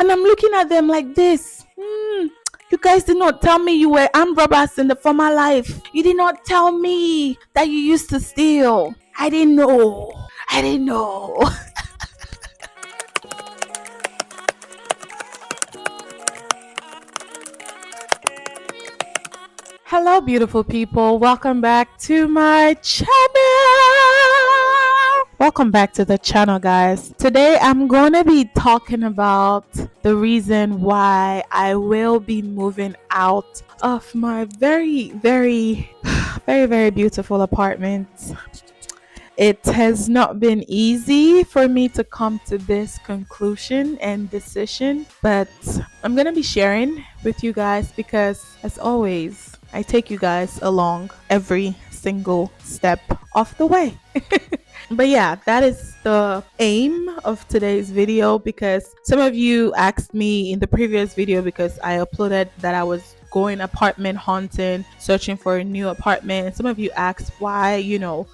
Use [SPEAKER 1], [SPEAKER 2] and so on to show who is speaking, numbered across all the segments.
[SPEAKER 1] And I'm looking at them like this. You guys did not tell me you were armed robbers in the former life. You did not tell me that you used to steal. I didn't know. I didn't know. Hello, beautiful people. Welcome back to my channel. Welcome back to the channel, guys. Today, I'm going to be talking about the reason why I will be moving out of my very, very, very beautiful apartment. It has not been easy for me to come to this conclusion and decision, but I'm going to be sharing with you guys because, as always, I take you guys along every single step of the way. But yeah, that is the aim of today's video because some of you asked me in the previous video because I uploaded that I was going apartment hunting, searching for a new apartment. And some of you asked why,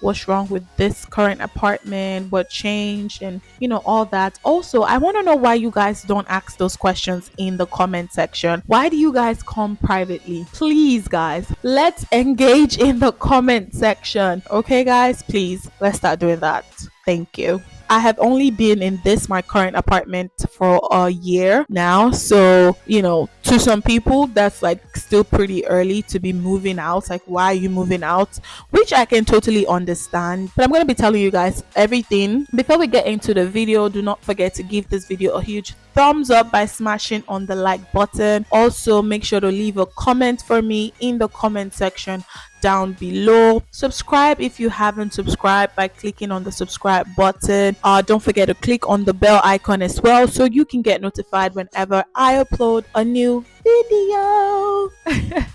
[SPEAKER 1] what's wrong with this current apartment, what changed, and all that. Also, I want to know why you guys don't ask those questions in the comment section. Why do you guys come privately? Please, guys, let's engage in the comment section. Okay, guys, please, let's start doing that. Thank you. I have only been in my current apartment for a year now. So, to some people, that's like still pretty early to be moving out. Like, why are you moving out? Which I can totally understand. But I'm going to be telling you guys everything. Before we get into the video, do not forget to give this video a huge thumbs up by smashing on the like button. Also, make sure to leave a comment for me in the comment section down below. Subscribe if you haven't subscribed by clicking on the subscribe button. Don't forget to click on the bell icon as well so you can get notified whenever I upload a new video.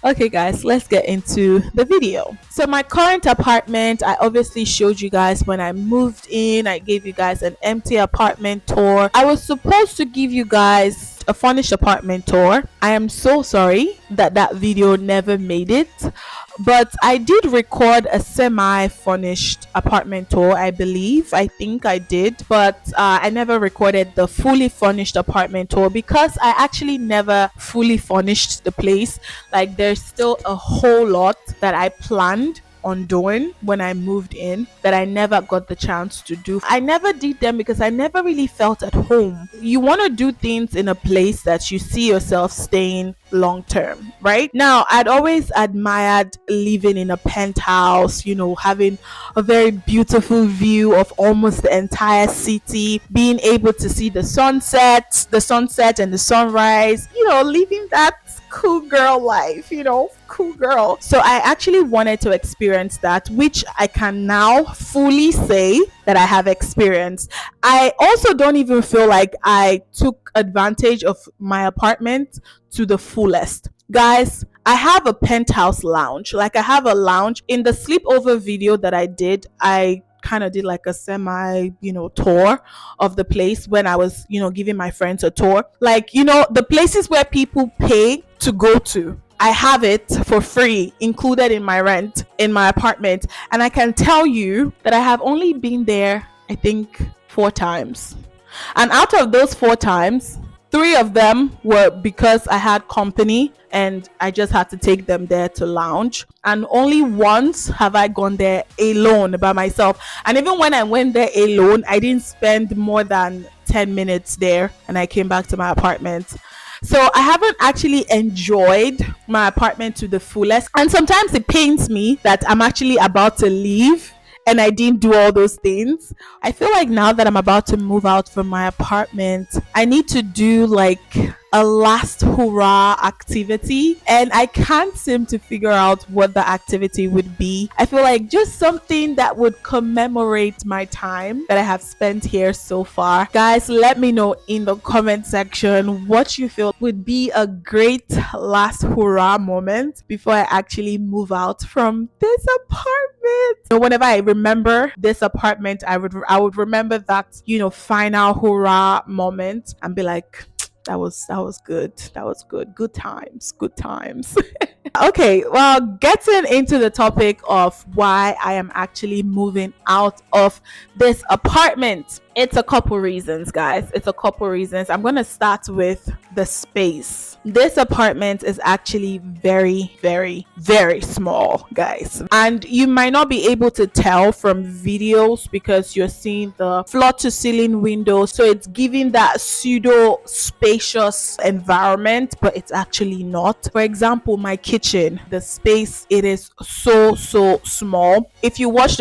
[SPEAKER 1] Okay, guys, let's get into the video. So my current apartment, I obviously showed you guys when I moved in. I gave you guys an empty apartment tour. I was supposed to give you guys a furnished apartment tour. I am so sorry that video never made it, but I did record a semi-furnished apartment tour. I think I did, but I never recorded the fully furnished apartment tour because I actually never fully furnished the place. Like, there's still a whole lot that I planned on doing when I moved in that I never got the chance to do. I never did them because I never really felt at home. You want to do things in a place that you see yourself staying long term, right? Now, I'd always admired living in a penthouse, having a very beautiful view of almost the entire city, being able to see the sunset and the sunrise, living that cool girl life, cool girl. So I actually wanted to experience that, which I can now fully say that I have experienced. I also don't even feel like I took advantage of my apartment to the fullest. Guys, I have a penthouse lounge. Like, I have a lounge. In the sleepover video that I did, I kind of did like a semi tour of the place when I was giving my friends a tour. Like, the places where people pay to go to, I have it for free included in my rent in my apartment, and I can tell you that I have only been there, I think, 4 times. And out of those 4 times, 3 of them were because I had company and I just had to take them there to lounge. And only once have I gone there alone by myself. And even when I went there alone, I didn't spend more than 10 minutes there and I came back to my apartment. So I haven't actually enjoyed my apartment to the fullest. And sometimes it pains me that I'm actually about to leave and I didn't do all those things. I feel like now that I'm about to move out from my apartment, I need to do like a last hurrah activity, and I can't seem to figure out what the activity would be. I feel like just something that would commemorate my time that I have spent here so far. Guys, let me know in the comment section what you feel would be a great last hurrah moment before I actually move out from this apartment. So whenever I remember this apartment, I would remember that final hurrah moment and be like, that was good. That was good. Good times. Good times. Okay, well, getting into the topic of why I am actually moving out of this apartment. It's a couple reasons, guys. It's a couple reasons. I'm going to start with the space. This apartment is actually very, very, very small, guys. And you might not be able to tell from videos because you're seeing the floor to ceiling windows. So it's giving that pseudo spacious environment, but it's actually not. For example, my kitchen, the space, it is so small. If you watch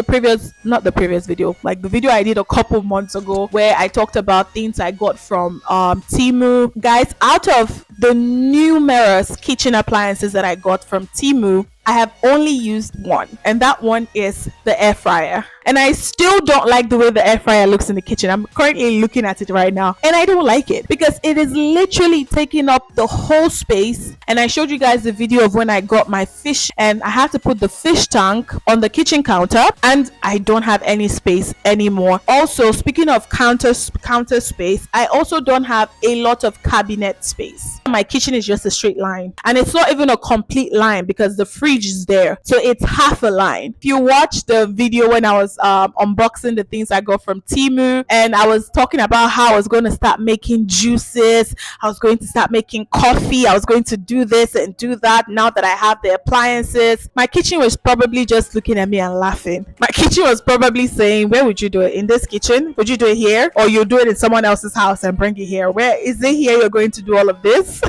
[SPEAKER 1] not the previous video, like the video I did a couple months ago where I talked about things I got from Temu, guys, out of the numerous kitchen appliances that I got from Temu, I have only used one, and that one is the air fryer. And I still don't like the way the air fryer looks in the kitchen. I'm currently looking at it right now, and I don't like it because it is literally taking up the whole space. And I showed you guys the video of when I got my fish, and I had to put the fish tank on the kitchen counter, and I don't have any space anymore. Also, speaking of counter space, I also don't have a lot of cabinet space. My kitchen is just a straight line, and it's not even a complete line because the fridge is there, so it's half a line. If you watch the video when I was unboxing the things I got from Temu, and I was talking about how I was going to start making juices, I was going to start making coffee, I was going to do this and do that now that I have the appliances, my kitchen was probably just looking at me and laughing. My kitchen was probably saying, where would you do it? In this kitchen? Would you do it here? Or you do it in someone else's house and bring it here? Where is it here you're going to do all of this?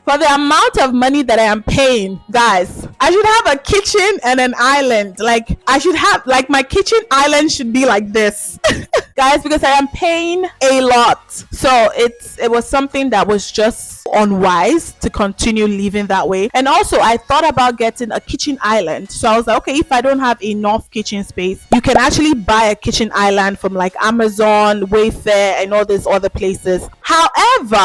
[SPEAKER 1] For the amount of money that I am paying, guys, I should have a kitchen and an island. Like, I should have, like, my kitchen island should be like this. Guys, because I am paying a lot. So it was something that was just unwise to continue living that way. And also, I thought about getting a kitchen island. So I was like, okay, if I don't have enough kitchen space, you can actually buy a kitchen island from like Amazon, Wayfair, and all these other places. However,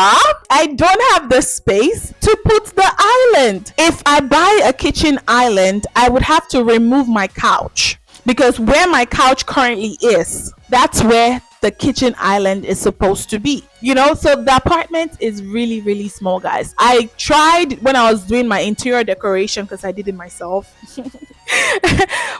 [SPEAKER 1] I don't have the space to put the island. If I buy a kitchen island, I would have to remove my couch, because where my couch currently is, that's where the kitchen island is supposed to be, you know. So the apartment is really small, guys. I tried when I was doing my interior decoration, because I did it myself.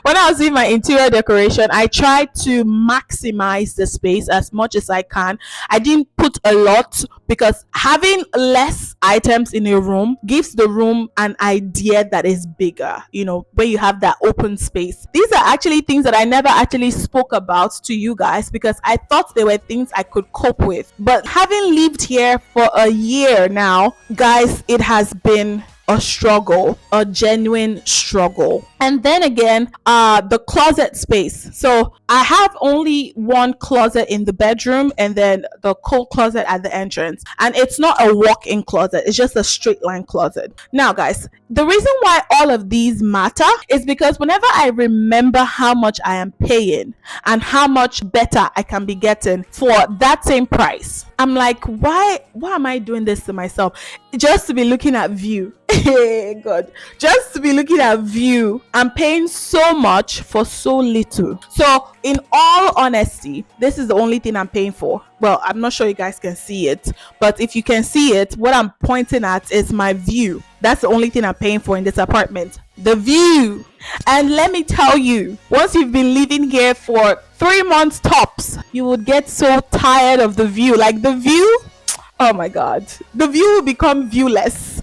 [SPEAKER 1] When I was doing my interior decoration, I tried to maximize the space as much as I can. I didn't put a lot because having less items in a room gives the room an idea that is bigger, you know, where you have that open space. These are actually things that I never actually spoke about to you guys because I thought they were things I could cope with. But having lived here for a year now, guys, it has been a struggle, a genuine struggle. And then again, the closet space. So I have only one closet in the bedroom and then the coat closet at the entrance. And it's not a walk-in closet, it's just a straight line closet. Now, guys, the reason why all of these matter is because whenever I remember how much I am paying and how much better I can be getting for that same price, I'm like, why am I doing this to myself? Just to be looking at view. God, just to be looking at view. I'm paying so much for so little. So in all honesty, this is the only thing I'm paying for. Well, I'm not sure you guys can see it, but if you can see it, what I'm pointing at is my view. That's the only thing I'm paying for in this apartment, the view. And let me tell you, once you've been living here for 3 months tops, you would get so tired of the view. Like the view, oh my God, the view will become viewless.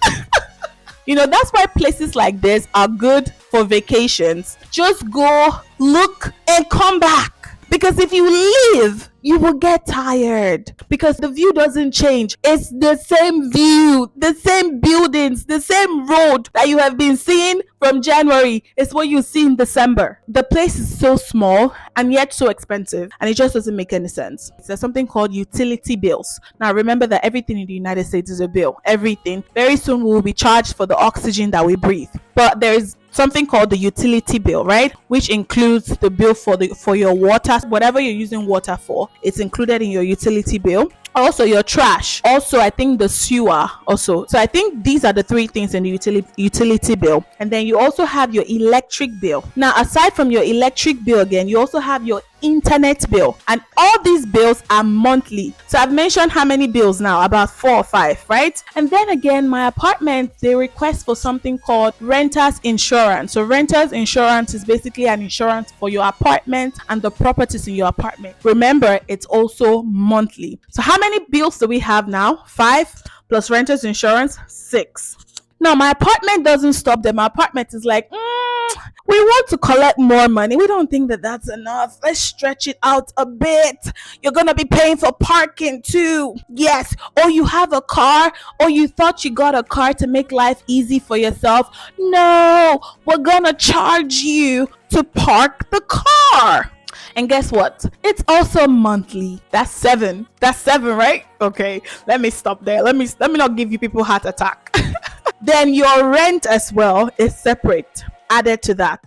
[SPEAKER 1] You know, that's why places like this are good for vacations. Just go, look, and come back. Because if you leave, you will get tired because the view doesn't change. It's the same view, the same buildings, the same road that you have been seeing from January. It's what you see in December. The place is so small and yet so expensive, and it just doesn't make any sense. There's something called utility bills. Now remember that everything in the United States is a bill. Everything. Very soon we will be charged for the oxygen that we breathe. But there's something called the utility bill, right? Which includes the bill for your water, whatever you're using water for, it's included in your utility bill. Also your trash, also I think the sewer also. So I think these are the three things in the utility bill. And then you also have your electric bill. Now aside from your electric bill, again, you also have your internet bill, and all these bills are monthly. So I've mentioned how many bills now, about 4 or 5, right? And then again, my apartment, they request for something called renters insurance. So renters insurance is basically an insurance for your apartment and the properties in your apartment. Remember, it's also monthly. So how many bills do we have now? 5 plus renters insurance, 6. Now my apartment doesn't stop there. My apartment is like, we want to collect more money. We don't think that that's enough. Let's stretch it out a bit. You're going to be paying for parking too. Yes. Or you have a car, or you thought you got a car to make life easy for yourself. No, we're going to charge you to park the car. And guess what? It's also monthly. That's 7. That's 7, right? Okay, let me stop there. Let me not give you people heart attack. Then your rent as well is separate, added to that,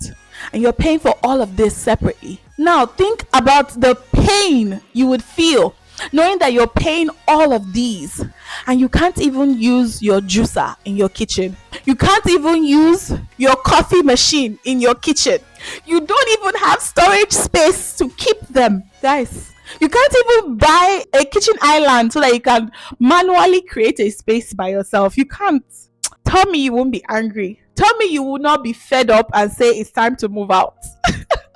[SPEAKER 1] and you're paying for all of this separately. Now think about the pain you would feel knowing that you're paying all of these and you can't even use your juicer in your kitchen. You can't even use your coffee machine in your kitchen. You don't even have storage space to keep them, guys. You can't even buy a kitchen island so that you can manually create a space by yourself. You can't. Tell me you won't be angry. Tell me you will not be fed up and say it's time to move out.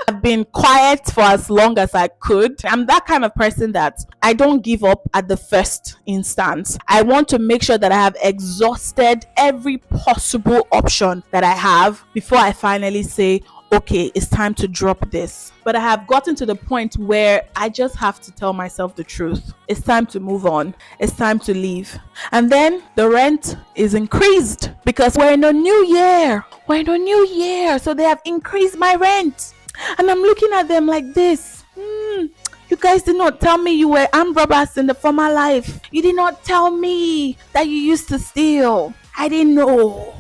[SPEAKER 1] I've been quiet for as long as I could. I'm that kind of person that I don't give up at the first instance. I want to make sure that I have exhausted every possible option that I have before I finally say, okay, it's time to drop this. But I have gotten to the point where I just have to tell myself the truth. It's time to move on. It's time to leave. And then the rent is increased because we're in a new year. We're in a new year. So they have increased my rent. And I'm looking at them like this. You guys did not tell me you were armed robbers in the former life. You did not tell me that you used to steal. I didn't know.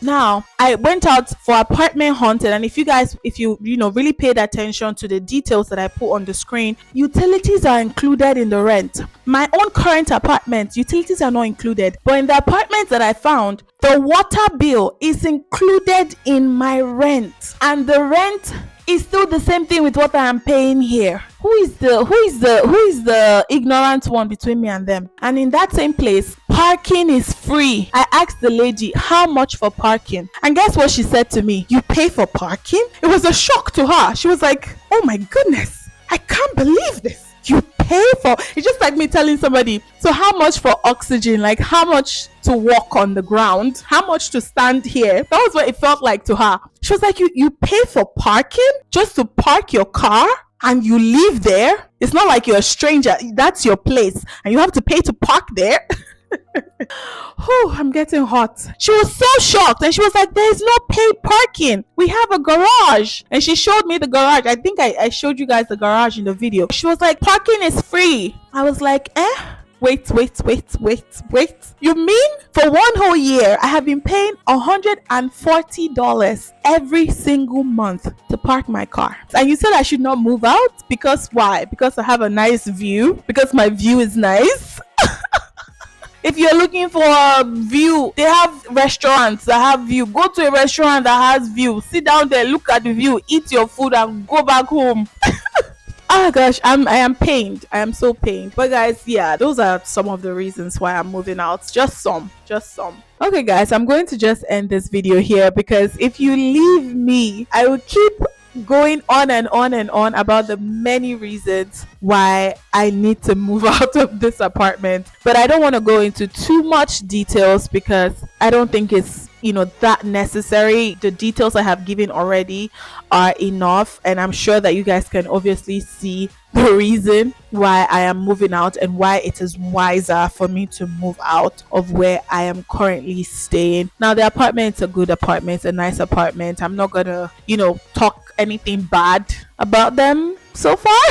[SPEAKER 1] Now, I went out for apartment hunting, and if you really paid attention to the details that I put on the screen, utilities are included in the rent. My own current apartment, utilities are not included, but in the apartment that I found, the water bill is included in my rent, and the rent is still the same thing with what I am paying here. Who is the ignorant one between me and them? And in that same place, parking is free. I asked the lady how much for parking, and guess what she said to me? You pay for parking? It was a shock to her. She was like, oh my goodness, I can't believe this. You pay for it's just like me telling somebody, so how much for oxygen? Like how much to walk on the ground? How much to stand here? That was what it felt like to her. She was like, you pay for parking just to park your car and you live there? It's not like you're a stranger. That's your place and you have to pay to park there. I'm getting hot. She was so shocked and she was like, there's no paid parking. We have a garage. And she showed me the garage. I think I showed you guys the garage in the video. She was like, parking is free. I was like, wait. You mean for one whole year, I have been paying $140 every single month to park my car? And you said I should not move out? Because why? Because I have a nice view? Because my view is nice? If you're looking for a view, they have restaurants that have view. Go to a restaurant that has view. Sit down there, look at the view, eat your food and go back home. Oh gosh, I am pained. I am so pained. But guys, yeah, those are some of the reasons why I'm moving out. Just some. Okay guys, I'm going to just end this video here because if you leave me, I will keep going on and on and on about the many reasons why I need to move out of this apartment. But I don't want to go into too much details because I don't think it's that necessary. The details I have given already are enough, and I'm sure that you guys can obviously see the reason why I am moving out and why it is wiser for me to move out of where I am currently staying. Now the apartment is a good apartment, it's a nice apartment. I'm not gonna talk anything bad about them so far.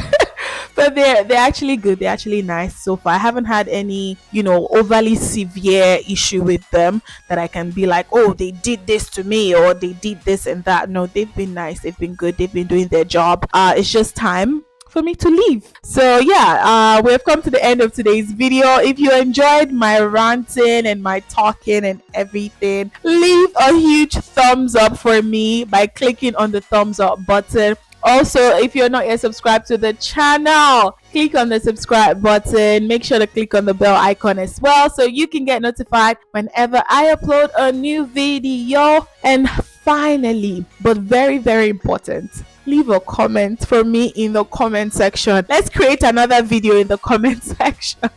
[SPEAKER 1] But they're actually good. They're actually nice so far. I haven't had any overly severe issue with them that I can be like, oh, they did this to me or they did this and that. No, they've been nice, they've been good, they've been doing their job. It's just time for me to leave. So yeah, we have come to the end of today's video. If you enjoyed my ranting and my talking and everything, leave a huge thumbs up for me by clicking on the thumbs up button. Also, if you're not yet subscribed to the channel, click on the subscribe button. Make sure to click on the bell icon as well so you can get notified whenever I upload a new video. And finally, but very, very important, leave a comment for me in the comment section. Let's create another video in the comment section.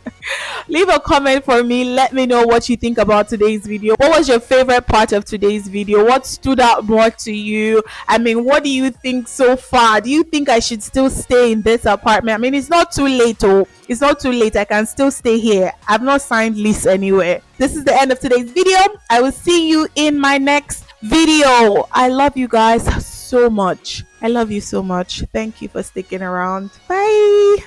[SPEAKER 1] Leave a comment for me. Let me know what you think about today's video. What was your favorite part of today's video? What stood out more to you? I mean, what do you think so far? Do you think I should still stay in this apartment? I mean, it's not too late. Oh, it's not too late. I can still stay here. I've not signed lease anywhere. This is the end of today's video. I will see you in my next video. I love you guys so much. I love you so much. Thank you for sticking around. Bye.